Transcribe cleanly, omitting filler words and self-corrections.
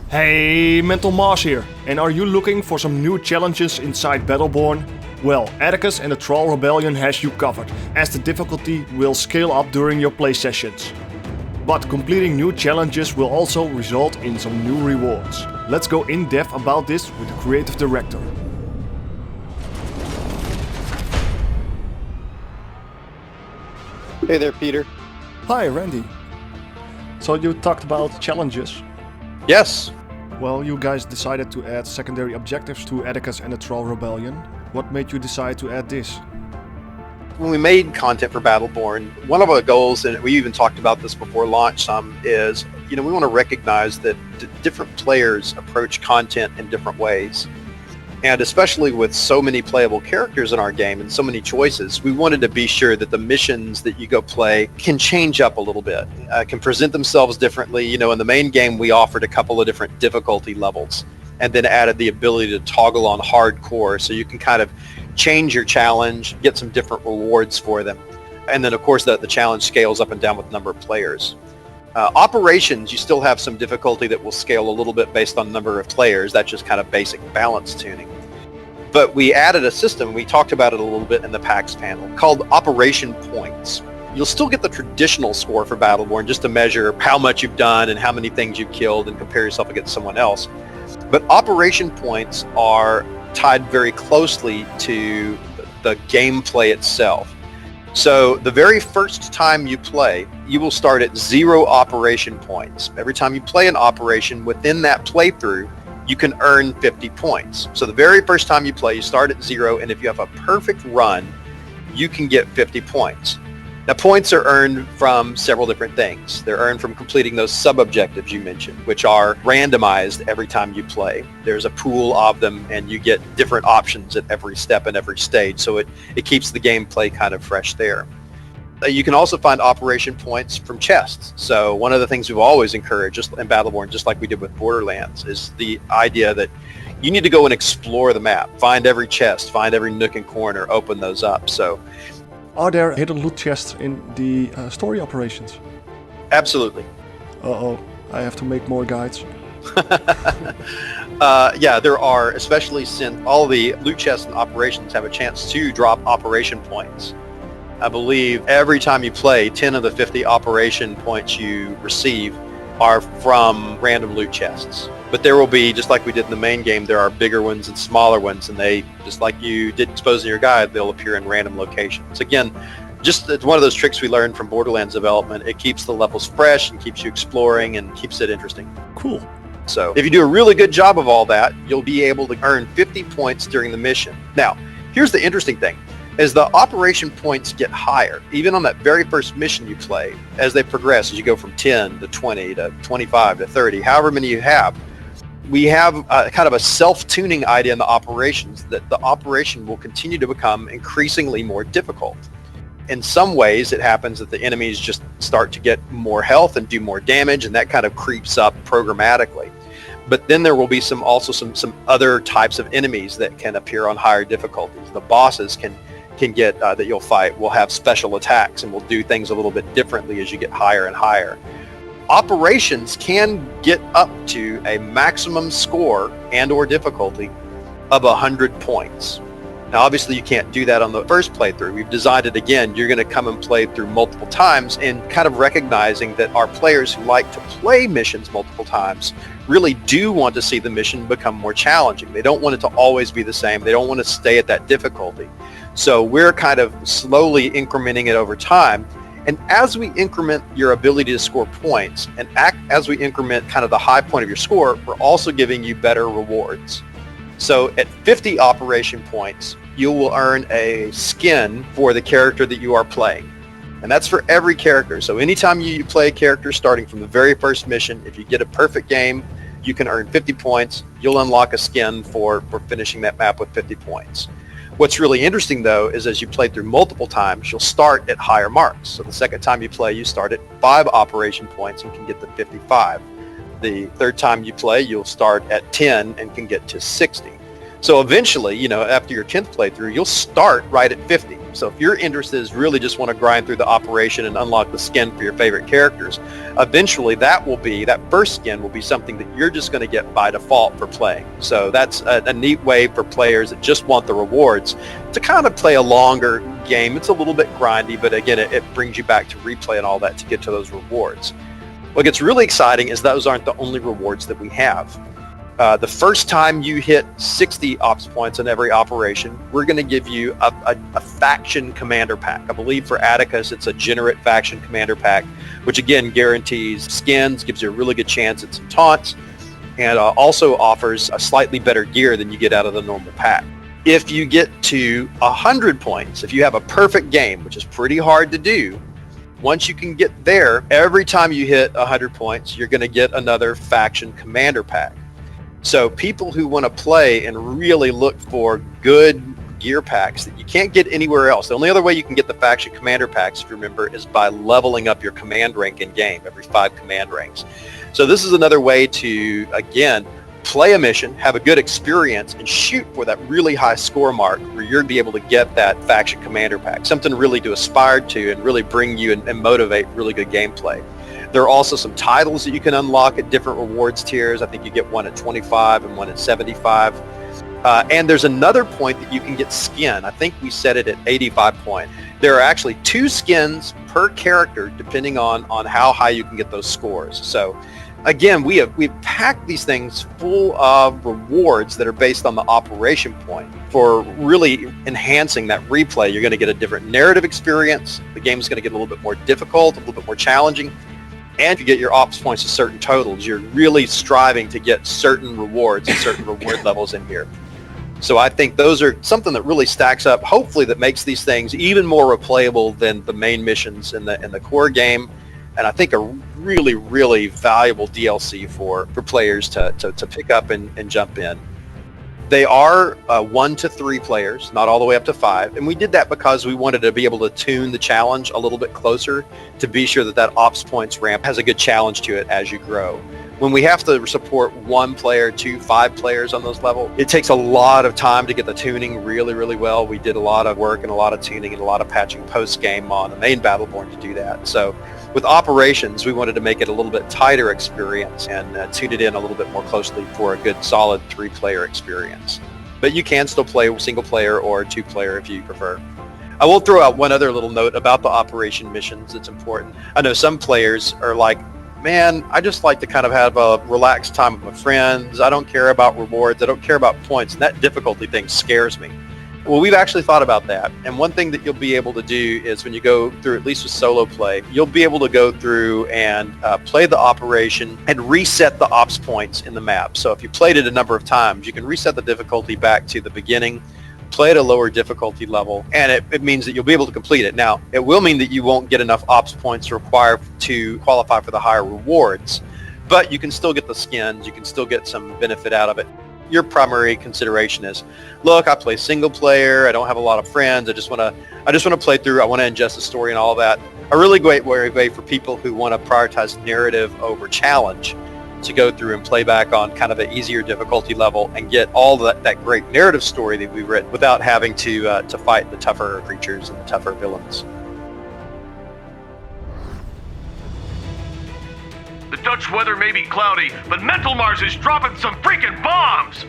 Hey, Mental Mars here, and are you looking for some new challenges inside Battleborn? Well, Attikus and the Thrall Rebellion has you covered, as the difficulty will scale up during your play sessions. But completing new challenges will also result in some new rewards. Let's go in depth about this with the creative director. Hey there, Peter. Hi, Randy. So you talked about challenges. Yes. Well, you guys decided to add secondary objectives to Attikus and the Thrall Rebellion. What made you decide to add this? When we made content for Battleborn, one of our goals, and we even talked about this before launch is, we want to recognize that different players approach content in different ways. And especially with so many playable characters in our game and so many choices, we wanted to be sure that the missions that you go play can change up a little bit, can present themselves differently. In the main game, we offered a couple of different difficulty levels and then added the ability to toggle on hardcore, so you can kind of change your challenge, get some different rewards for them. And then, of course, the challenge scales up and down with the number of players. Operations, you still have some difficulty that will scale a little bit based on number of players. That's just kind of basic balance tuning. But we added a system, we talked about it a little bit in the PAX panel, called Operation Points. You'll still get the traditional score for Battleborn just to measure how much you've done and how many things you've killed and compare yourself against someone else. But Operation Points are tied very closely to the gameplay itself. So the very first time you play, you will start at 0 operation points. Every time you play an operation within that playthrough, you can earn 50 points. So the very first time you play, you start at 0, and if you have a perfect run, you can get 50 points. Now, points are earned from several different things. They're earned from completing those sub-objectives you mentioned, which are randomized every time you play. There's a pool of them, and you get different options at every step and every stage, so it keeps the gameplay kind of fresh there. You can also find operation points from chests. So one of the things we've always encouraged just in Battleborn, just like we did with Borderlands, is the idea that you need to go and explore the map, find every chest, find every nook and corner, open those up. So Are there hidden loot chests in the story operations? absolutely. Uh-oh, I have to make more guides. Yeah, there are, especially since all the loot chests and operations have a chance to drop operation points. I believe every time you play, 10 of the 50 operation points you receive are from random loot chests. But there will be, just like we did in the main game, there are bigger ones and smaller ones, and they, just like you did expose in your guide, they'll appear in random locations. Again, it's one of those tricks we learned from Borderlands development. It keeps the levels fresh and keeps you exploring and keeps it interesting. Cool. So if you do a really good job of all that, you'll be able to earn 50 points during the mission. Now, here's the interesting thing. As the operation points get higher, even on that very first mission you play, as they progress, as you go from 10 to 20 to 25 to 30, however many you have, we have kind of a self-tuning idea in the operations that the operation will continue to become increasingly more difficult. In some ways, it happens that the enemies just start to get more health and do more damage, and that kind of creeps up programmatically. But then there will be some other types of enemies that can appear on higher difficulties. The bosses can get that you'll fight will have special attacks and will do things a little bit differently as you get higher and higher. Operations can get up to a maximum score and or difficulty of 100 points. Now obviously you can't do that on the first playthrough. We've designed it again. You're going to come and play through multiple times, and kind of recognizing that our players who like to play missions multiple times really do want to see the mission become more challenging. They don't want it to always be the same. They don't want to stay at that difficulty. So we're kind of slowly incrementing it over time. And as we increment your ability to score points, and as we increment kind of the high point of your score, we're also giving you better rewards. So at 50 operation points, you will earn a skin for the character that you are playing. And that's for every character. So anytime you play a character starting from the very first mission, if you get a perfect game, you can earn 50 points. You'll unlock a skin for finishing that map with 50 points. What's really interesting, though, is as you play through multiple times, you'll start at higher marks. So the second time you play, you start at 5 operation points and can get to 55. The third time you play, you'll start at 10 and can get to 60. So eventually, after your 10th playthrough, you'll start right at 50. So if your interest is really just want to grind through the operation and unlock the skin for your favorite characters, eventually that first skin will be something that you're just going to get by default for playing. So that's a neat way for players that just want the rewards to kind of play a longer game. It's a little bit grindy, but again, it brings you back to replay and all that to get to those rewards. What gets really exciting is those aren't the only rewards that we have. The first time you hit 60 ops points in every operation, we're going to give you a faction commander pack. I believe for Attikus, it's a Jennerit faction commander pack, which again guarantees skins, gives you a really good chance at some taunts, and also offers a slightly better gear than you get out of the normal pack. If you get to 100 points, if you have a perfect game, which is pretty hard to do, once you can get there, every time you hit 100 points, you're going to get another faction commander pack. So people who want to play and really look for good gear packs that you can't get anywhere else. The only other way you can get the faction commander packs, if you remember, is by leveling up your command rank in game every 5 command ranks. So this is another way to, again, play a mission, have a good experience, and shoot for that really high score mark where you're going to be able to get that faction commander pack, something really to aspire to and really bring you and motivate really good gameplay. There are also some titles that you can unlock at different rewards tiers. I think you get one at 25 and one at 75. And there's another point that you can get skin. I think we set it at 85 point. There are actually 2 skins per character depending on how high you can get those scores. So again, we've packed these things full of rewards that are based on the operation point for really enhancing that replay. You're going to get a different narrative experience. The game's going to get a little bit more difficult, a little bit more challenging. And if you get your ops points to certain totals, you're really striving to get certain rewards and certain reward levels in here. So I think those are something that really stacks up, hopefully that makes these things even more replayable than the main missions in the core game. And I think a really, really valuable DLC for players to pick up and jump in. They are 1 to 3 players, not all the way up to 5. And we did that because we wanted to be able to tune the challenge a little bit closer to be sure that ops points ramp has a good challenge to it as you grow. When we have to support 1 player to 5 players on those levels, it takes a lot of time to get the tuning really, really well. We did a lot of work and a lot of tuning and a lot of patching post-game on the main Battleborn to do that. So with operations, we wanted to make it a little bit tighter experience and tune it in a little bit more closely for a good solid 3-player experience. But you can still play single player or 2-player if you prefer. I will throw out one other little note about the operation missions that's important. I know some players are like, man, I just like to kind of have a relaxed time with my friends. I don't care about rewards. I don't care about points. And that difficulty thing scares me. Well, we've actually thought about that. And one thing that you'll be able to do is when you go through, at least with solo play, you'll be able to go through and play the operation and reset the ops points in the map. So if you played it a number of times, you can reset the difficulty back to the beginning, play at a lower difficulty level, and it means that you'll be able to complete it. Now, it will mean that you won't get enough ops points required to qualify for the higher rewards, but you can still get the skins, you can still get some benefit out of it. Your primary consideration is, look, I play single player, I don't have a lot of friends, I just want to play through, I want to ingest the story and all of that. A really great way for people who want to prioritize narrative over challenge to go through and play back on kind of an easier difficulty level and get all that great narrative story that we've written without having to fight the tougher creatures and the tougher villains. The Dutch weather may be cloudy, but Mental Mars is dropping some freaking bombs!